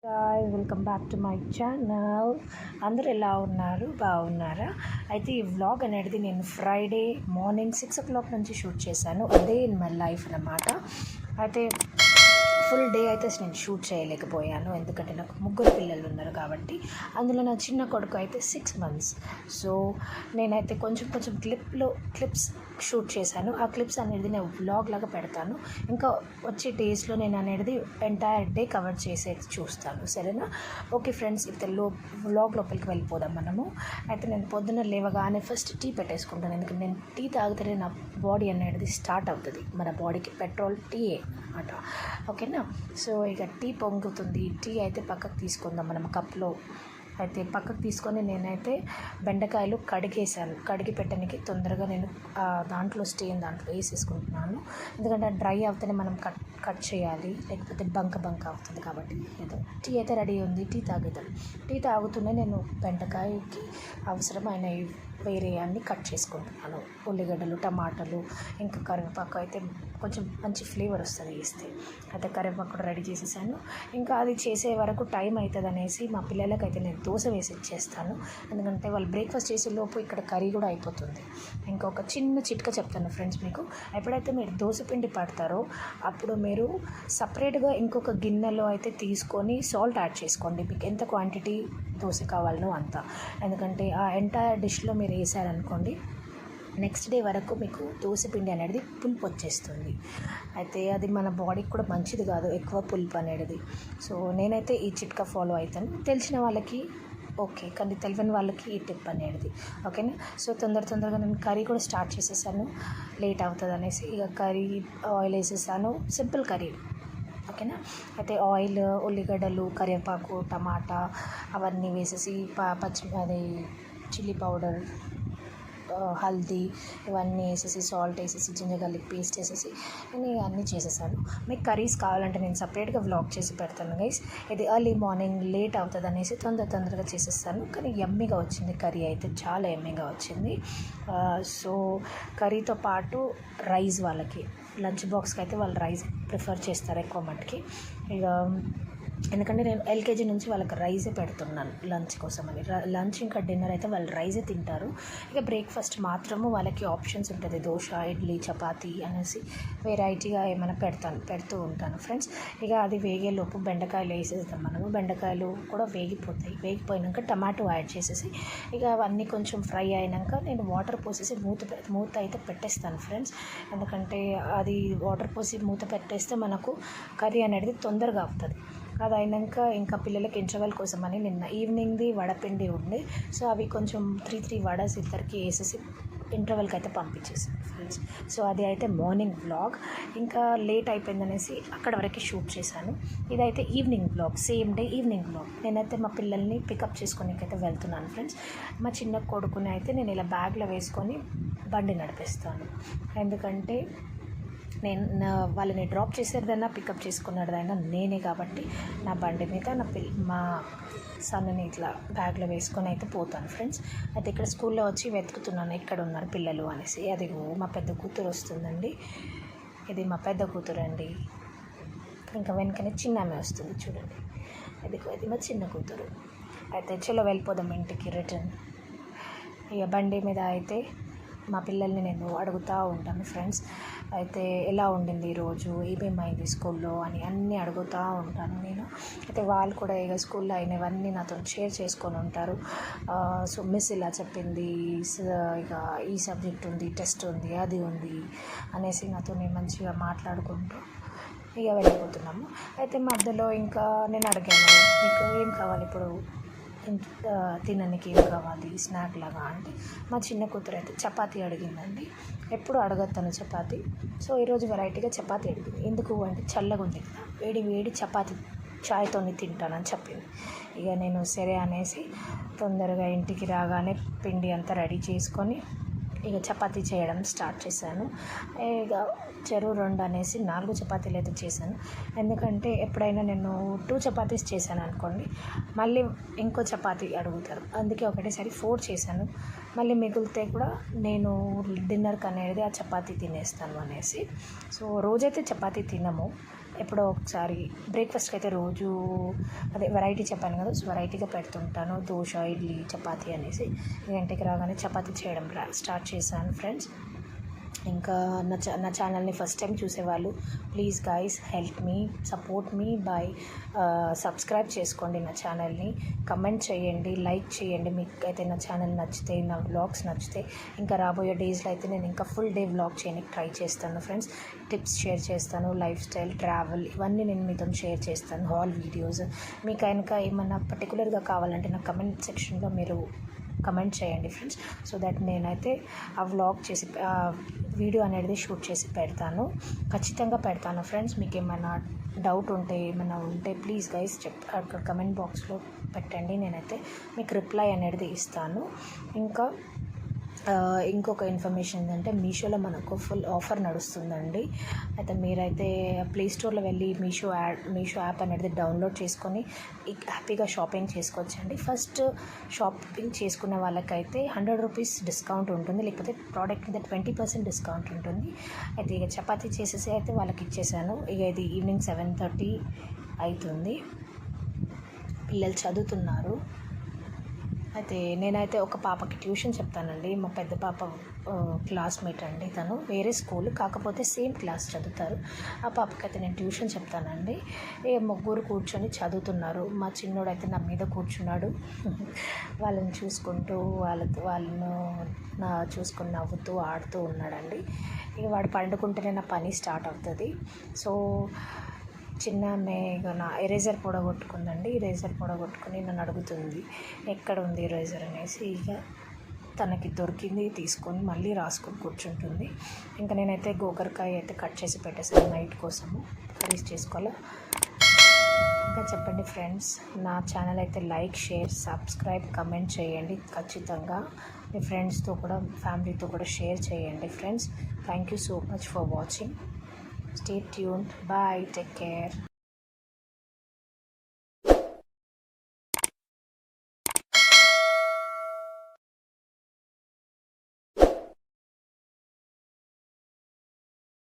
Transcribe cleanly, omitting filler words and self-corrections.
Hi welcome back to my channel. అందరూ ఎలా ఉన్నారు? బాగున్నారా? అయితే ఈ వ్లాగ్ అనేది నేను ఫ్రైడే మార్నింగ్ 6 o'clock నుంచి షూట్ చేశాను. అదే ఇన్ మై లైఫ్ అన్నమాట. అయితే ఫుల్ డే అయితే నేను షూట్ చేయలేకపోయాను, ఎందుకంటే నాకు ముగ్గురు పిల్లలు ఉన్నారు కాబట్టి. అందులో నా చిన్న కొడుకు అయితే 6 months. సో నేనైతే కొంచెం క్లిప్స్ షూట్ చేశాను. ఆ క్లిప్స్ అనేది నేను వ్లాగ్ లాగా పెడతాను. ఇంకా వచ్చే డేస్లో నేను అనేది ఎంటైర్ డే కవర్ చేసేది చూస్తాను, సరేనా? ఓకే ఫ్రెండ్స్, ఇప్పుడు వ్లాగ్ లోపలికి వెళ్ళిపోదాం మనము. అయితే నేను పొద్దున్న లేవగానే ఫస్ట్ టీ పెట్టేసుకుంటాను, ఎందుకంటే నేను టీ తాగితేనే నా బాడీ అనేది స్టార్ట్ అవుతుంది. మన బాడీకి పెట్రోల్ టీయే అన్నమాట, ఓకేనా? సో ఇక టీ పొంగుతుంది. టీ అయితే పక్కకు తీసుకుందాం మనం కప్లో. అయితే పక్కకు తీసుకొని నేనైతే బెండకాయలు కడిగి పెట్టడానికి తొందరగా నేను దాంట్లో దాంట్లో వేసేసుకుంటున్నాను, ఎందుకంటే డ్రై అవుతేనే మనం కట్ చేయాలి, లేకపోతే బంక అవుతుంది కాబట్టి. ఏదో టీ అయితే రెడీ ఉంది, టీ తాగుతూనే నేను బెండకాయకి అవసరమైన వేరే అన్నీ కట్ చేసుకుంటున్నాను. ఉల్లిగడ్డలు, టమాటాలు, ఇంకా కరివేపాకు అయితే కొంచెం మంచి ఫ్లేవర్ వస్తుంది వేస్తే. అయితే కరివేపాకు కూడా రెడీ చేసేసాను. ఇంకా అది చేసే వరకు టైం అవుతుంది అనేసి మా పిల్లలకైతే నేను దోశ వేసి ఇచ్చేస్తాను, ఎందుకంటే వాళ్ళు బ్రేక్ఫాస్ట్ చేసే లోపు ఇక్కడ కర్రీ కూడా అయిపోతుంది. ఇంకొక చిన్న చిట్కా చెప్తాను ఫ్రెండ్స్ మీకు. ఎప్పుడైతే మీరు దోశ పిండి పడతారో అప్పుడు మీరు సపరేట్గా ఇంకొక గిన్నెలో అయితే తీసుకొని సాల్ట్ యాడ్ చేసుకోండి, మీకు ఎంత క్వాంటిటీ దోశ కావాలనో అంత. ఎందుకంటే ఆ ఎంటైర్ డిష్లో మీరు వేసారనుకోండి, నెక్స్ట్ డే వరకు మీకు దోశపిండి అనేది పులుపు వచ్చేస్తుంది. అయితే అది మన బాడీకి కూడా మంచిది కాదు, ఎక్కువ పులుపు అనేది. సో నేనైతే ఈ చిట్కా ఫాలో అవుతాను. తెలిసిన వాళ్ళకి ఓకే, కానీ తెలియని వాళ్ళకి ఈ టిప్ అనేది, ఓకేనా? సో తొందరగా నేను కర్రీ కూడా స్టార్ట్ చేసేసాను, లేట్ అవుతుంది అనేసి. ఇక కర్రీ ఆయిల్ వేసేసాను, సింపుల్ కర్రీ, ఓకేనా? అయితే ఆయిల్, ఉల్లిగడ్డలు, కరివేపాకు, టమాటా అవన్నీ వేసేసి అది చిల్లీ పౌడర్, హల్దీ ఇవన్నీ వేసేసి, సాల్ట్ వేసేసి, జింజర్ గార్లిక్ పేస్ట్ వేసేసి నేను అన్నీ చేసేసాను. మీకు కర్రీస్ కావాలంటే నేను సపరేట్గా వ్లాగ్ చేసి పెడతాను గైస్. ఇది ఎర్లీ మార్నింగ్ లేట్ అవుతుంది అనేసి తొందరగా చేసేస్తాను, కానీ యమ్మీగా వచ్చింది కర్రీ అయితే, చాలా యమ్మీగా వచ్చింది. సో కర్రీతో పాటు రైస్, వాళ్ళకి లంచ్ బాక్స్కి అయితే వాళ్ళు రైస్ ప్రిఫర్ చేస్తారు ఎక్కువ మట్టుకి. ఇక ఎందుకంటే నేను ఎల్కేజీ నుంచి వాళ్ళకి రైసే పెడుతున్నాను లంచ్ కోసం అని. లంచ్ ఇంకా డిన్నర్ అయితే వాళ్ళు రైసే తింటారు. ఇక బ్రేక్ఫాస్ట్ మాత్రము వాళ్ళకి ఆప్షన్స్ ఉంటుంది, దోశ, ఇడ్లీ, చపాతీ అనేసి వెరైటీగా ఏమైనా పెడుతూ ఉంటాను ఫ్రెండ్స్. ఇక అది వేగేలోపు బెండకాయలు వేసేస్తాం మనము. బెండకాయలు కూడా వేగిపోయినాక టమాటో యాడ్ చేసేసి ఇక అవన్నీ కొంచెం ఫ్రై అయినాక నేను వాటర్ పోసేసి మూత అయితే పెట్టేస్తాను ఫ్రెండ్స్. ఎందుకంటే అది వాటర్ పోసి మూత పెట్టేస్తే మనకు కర్రీ అనేది తొందరగా అవుతుంది. అది అయినాక ఇంకా పిల్లలకి ఇంటర్వెల్ కోసం అని నిన్న ఈవినింగ్ది వడపిండి ఉండి, సో అవి కొంచెం 3 వడస్ ఇద్దరికి వేసేసి ఇంటర్వెల్కి అయితే పంపించేసాను ఫ్రెండ్స్. సో అది అయితే మార్నింగ్ వ్లాగ్. ఇంకా లేట్ అయిపోయిందనేసి అక్కడ వరకు షూట్ చేశాను. ఇదైతే evening vlog, same day evening vlog. నేనైతే మా పిల్లల్ని పికప్ చేసుకోనికైతే వెళ్తున్నాను ఫ్రెండ్స్. మా చిన్న కొడుకుని అయితే నేను ఇలా బ్యాగ్లో వేసుకొని బండి నడిపిస్తాను, ఎందుకంటే నేను వాళ్ళని డ్రాప్ చేసేదైనా పికప్ చేసుకున్నదైనా నేనే కాబట్టి నా బండి మీద మా సన్ని ఇట్లా బ్యాగ్లో వేసుకొని అయితే పోతాను ఫ్రెండ్స్. అయితే ఇక్కడ స్కూల్లో వచ్చి వెతుకుతున్నాను ఎక్కడ ఉన్నారు పిల్లలు అనేసి. అది మా పెద్ద కూతురు వస్తుందండి, ఇది మా పెద్ద కూతురు అండి. ఇంకా వెనకనే చిన్న ఆమె వస్తుంది చూడండి, ఇది మా చిన్న కూతురు. అయితే చలో వెళ్ళిపోదాం ఇంటికి రిటర్న్. ఇక బండి మీద అయితే మా పిల్లల్ని నేను అడుగుతూ ఉంటాను ఫ్రెండ్స్. అయితే ఎలా ఉండింది ఈరోజు, ఏమేమైంది స్కూల్లో అని అన్నీ అడుగుతూ ఉంటాను నేను. అయితే వాళ్ళు కూడా ఇక స్కూల్లో అయినవన్నీ నాతో షేర్ చేసుకొని ఉంటారు. సో మిస్ ఇలా చెప్పింది, ఇక ఈ సబ్జెక్ట్ ఉంది, టెస్ట్ ఉంది, అది ఉంది అనేసి నాతో మంచిగా మాట్లాడుకుంటూ ఇక వెళ్ళిపోతున్నాము. అయితే మధ్యలో ఇంకా నేను అడిగాను, మీకు ఏం కావాలి ఇప్పుడు తినడానికి, ఏం కావాలి స్నాక్ లాగా అంటే మా చిన్న కూతురు అయితే చపాతీ అడిగిందండి. ఎప్పుడు అడగతాను చపాతీ. సో ఈరోజు వెరైటీగా చపాతీ అడిగింది. ఎందుకు అంటే చల్లగా ఉంది కదా, వేడి చపాతీ చాయ్తో తింటానని చెప్పింది. ఇక నేను సరే అనేసి తొందరగా ఇంటికి రాగానే పిండి అంతా రెడీ చేసుకొని ఇక చపాతీ చేయడం స్టార్ట్ చేశాను. ఇక 2 అనేసి 4 చపాతీలు అయితే చేశాను. ఎందుకంటే ఎప్పుడైనా నేను 2 చపాతీస్ చేశాను అనుకోండి, మళ్ళీ ఇంకో చపాతీ అడుగుతారు, అందుకే ఒకటేసారి 4 చేశాను. మళ్ళీ మిగిలితే కూడా నేను డిన్నర్కి అనేది ఆ చపాతీ తినేస్తాను అనేసి. సో రోజైతే చపాతీ తినము, ఎప్పుడో ఒకసారి బ్రేక్ఫాస్ట్కి అయితే రోజు అదే వెరైటీ చెప్పాను కదా, సో వెరైటీగా పెడుతుంటాను. దోశ, ఇడ్లీ, చపాతీ అనేసి ఇంటికి రాగానే చపాతీ చేయడం స్టార్ట్ చేశాను ఫ్రెండ్స్. ఇంకా నా ఛానల్ని ఫస్ట్ టైం చూసేవాళ్ళు please guys help me, support me by subscribe చేసుకోండి నా ఛానల్ని, కమెంట్ చేయండి, లైక్ చేయండి. మీకు అయితే నా ఛానల్ నచ్చితే, నా వ్లాగ్స్ నచ్చితే ఇంకా రాబోయే డేస్లో అయితే నేను ఇంకా ఫుల్ డే వ్లాగ్ చేయడానికి ట్రై చేస్తాను ఫ్రెండ్స్. టిప్స్ షేర్ చేస్తాను, లైఫ్ స్టైల్, ట్రావెల్ ఇవన్నీ నేను మీతో షేర్ చేస్తాను, హాల్ వీడియోస్. మీకు కనుక ఏమన్నా పర్టికులర్గా కావాలంటే నా కమెంట్ సెక్షన్లో మీరు కమెంట్ చేయండి ఫ్రెండ్స్. సో దట్ నేనైతే ఆ వ్లాగ్ చేసి వీడియో అనేది షూట్ చేసి పెడతాను, ఖచ్చితంగా పెడతాను ఫ్రెండ్స్. మీకు ఏమైనా డౌట్ ఉంటే ఏమైనా ఉంటే ప్లీజ్ గైస్ అక్కడ కమెంట్ బాక్స్లో పెట్టండి, నేనైతే మీకు రిప్లై అనేది ఇస్తాను. ఇంకా ఇంకొక ఇన్ఫర్మేషన్ ఏంటంటే మీషోలో మనకు ఫుల్ ఆఫర్ నడుస్తుందండి. అయితే మీరైతే ప్లే స్టోర్లో వెళ్ళి మీషో యాప్ అనేది డౌన్లోడ్ చేసుకొని హ్యాపీగా షాపింగ్ చేసుకోవచ్చండి. ఫస్ట్ షాపింగ్ చేసుకునే వాళ్ళకైతే 100 రూపీస్ డిస్కౌంట్ ఉంటుంది, లేకపోతే ప్రోడక్ట్ మీద 20% డిస్కౌంట్ ఉంటుంది. అయితే ఇక చపాతీ చేసేసి అయితే వాళ్ళకి ఇచ్చేసాను. ఇక ఇది ఈవినింగ్ 7:30 అవుతుంది, పిల్లలు చదువుతున్నారు. అయితే నేనైతే ఒక పాపకి ట్యూషన్ చెప్తానండి. మా పెద్ద పాప క్లాస్మేట్ అండి, తను వేరే స్కూల్ కాకపోతే సేమ్ క్లాస్ చదువుతారు. ఆ పాపకైతే నేను ట్యూషన్ చెప్తానండి. ముగ్గురు కూర్చొని చదువుతున్నారు. మా చిన్నోడు అయితే నా మీద కూర్చున్నాడు, వాళ్ళని చూసుకుంటూ వాళ్ళను చూసుకొని నవ్వుతూ ఆడుతూ ఉన్నాడండి. ఇక వాడు పండుకుంటేనే నా పని స్టార్ట్ అవుతుంది. సో చిన్న నా ఎరేజర్ పొడగొట్టుకుందండి. ఎరేజర్ పొడగొట్టుకుని నన్ను అడుగుతుంది ఎక్కడ ఉంది ఎరేజర్ అనేసి. ఇక తనకి దొరికింది, తీసుకొని మళ్ళీ రాసుకొని కూర్చుంటుంది. ఇంకా నేనైతే గోకరకాయ అయితే కట్ చేసి పెట్టేసాను నైట్ కోసము, కర్రీస్ చేసుకోవాలి. ఇంకా చెప్పండి ఫ్రెండ్స్, నా ఛానల్ అయితే లైక్, షేర్, సబ్స్క్రైబ్, కమెంట్ చేయండి ఖచ్చితంగా. మీ ఫ్రెండ్స్తో కూడా, ఫ్యామిలీతో కూడా షేర్ చేయండి friends. Thank you so much for watching. Stay tuned. Bye. Take care.